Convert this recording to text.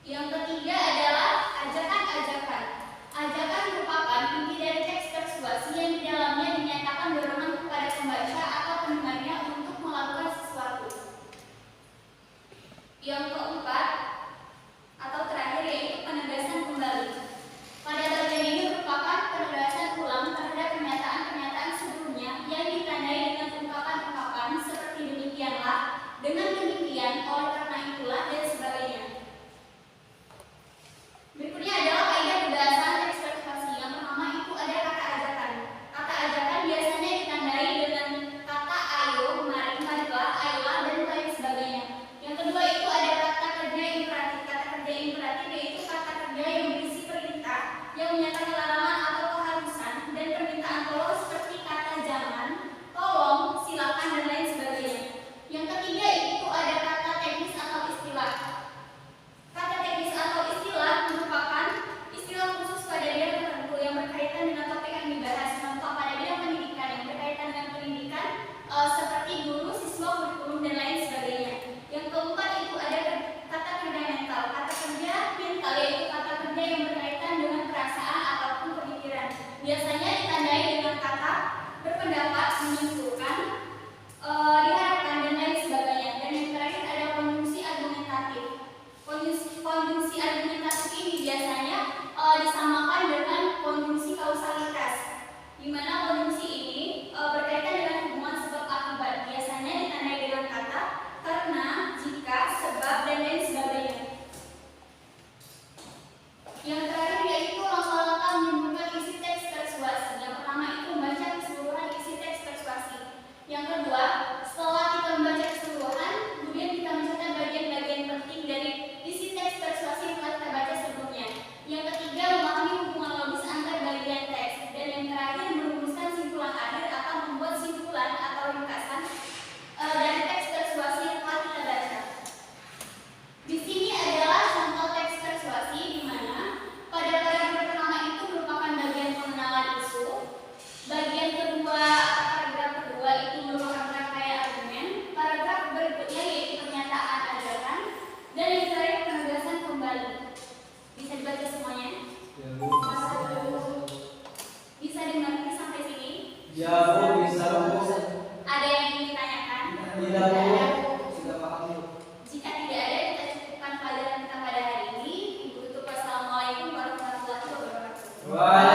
Yang ketiga adalah ajakan-ajakan. Ajakan merupakan inti dari teks persuasi yang di dalamnya dinyatakan dorongan kepada pembaca atau pendengarnya untuk melakukan sesuatu. Yang keempat atau terakhir yaitu penegasan kembali. Pada bagian ini merupakan penegasan ulang terhadap pernyataan-pernyataan sebelumnya yang ditandai dengan ungkapan-ungkapan seperti demikianlah, dengan demikian, oleh karena itulah, dan sebagainya. Berikutnya adalah kaidah pembahasan teks persuasi. Yang pertama itu ada kata ajakan. Kata ajakan biasanya ditandai dengan kata ayo, mari, marilah, ayolah, dan lain sebagainya. Yang kedua itu ada kata kerja imperatif. Kata kerja imperatif yaitu kata kerja yang berisi perintah, yang menyatakan larangan atau keharusan, dan permintaan tolong seperti kata jangan, tolong, silakan, dan lain sebagainya. Yang ketiga itu ada kata teknis atau istilah. Kata teknis atau istilah merupakan istilah khusus pada bidang tertentu yang berkaitan dengan topik yang dibahas. Contoh pada bidang pendidikan yang berkaitan dengan pendidikan seperti guru, siswa, kurikulum, dan lain sebagainya. Yang keempat itu ada kata kerja mental. Kata kerja mental yaitu kata kerja yang berkaitan dengan perasaan ataupun pemikiran. Biasanya ditandai dengan kata berpendapat, menyimpulkan, diharapkan, dan lain sebagainya. Dan yang terakhir ada konjungsi argumentatif. Konjungsi argumentatif ini biasanya disamakan dengan konjungsi kausalitas, di mana konjungsi ini berkaitan dengan hubungan sebab akibat. Biasanya ditandai dengan kata karena, jika, sebab, dan lain sebagainya. Yang terakhir yaitu langkah-langkah menyimpulkan isi teks persuasi. Yang pertama itu membaca keseluruhan isi teks persuasi. Yang kedua, setelah kita membaca keseluruhan, kemudian kita mencatat bagian-bagian penting dari isi teks persuasi yang telah kita baca sebelumnya. Yang ketiga, memahami hubungan logis antar bagian teks. Dan yang terakhir, merumuskan simpulan akhir atau membuat simpulan atau ringkasan dari teks persuasi yang telah kita baca. Di sini adalah contoh teks persuasi di mana pada paragraf pertama itu merupakan bagian pengenalan isu. Bagian kedua, paragraf kedua itu merupakan rangkaian argumen. Paragraf berikutnya yaitu pernyataan ajakan. Dan yang terakhir penegasan kembali. Bisa dibaca semuanya? Ya, Bu. Bisa dimengerti sampai sini? Ya, Bu, bisa, Bu. Ada yang ingin ditanyakan? Tidak, Bu. Sudah paham, Bu. Jika tidak ada, kita cukupkan pelajaran kita pada hari ini. Ibu tutup. Wassalamualaikum warahmatullahi wabarakatuh.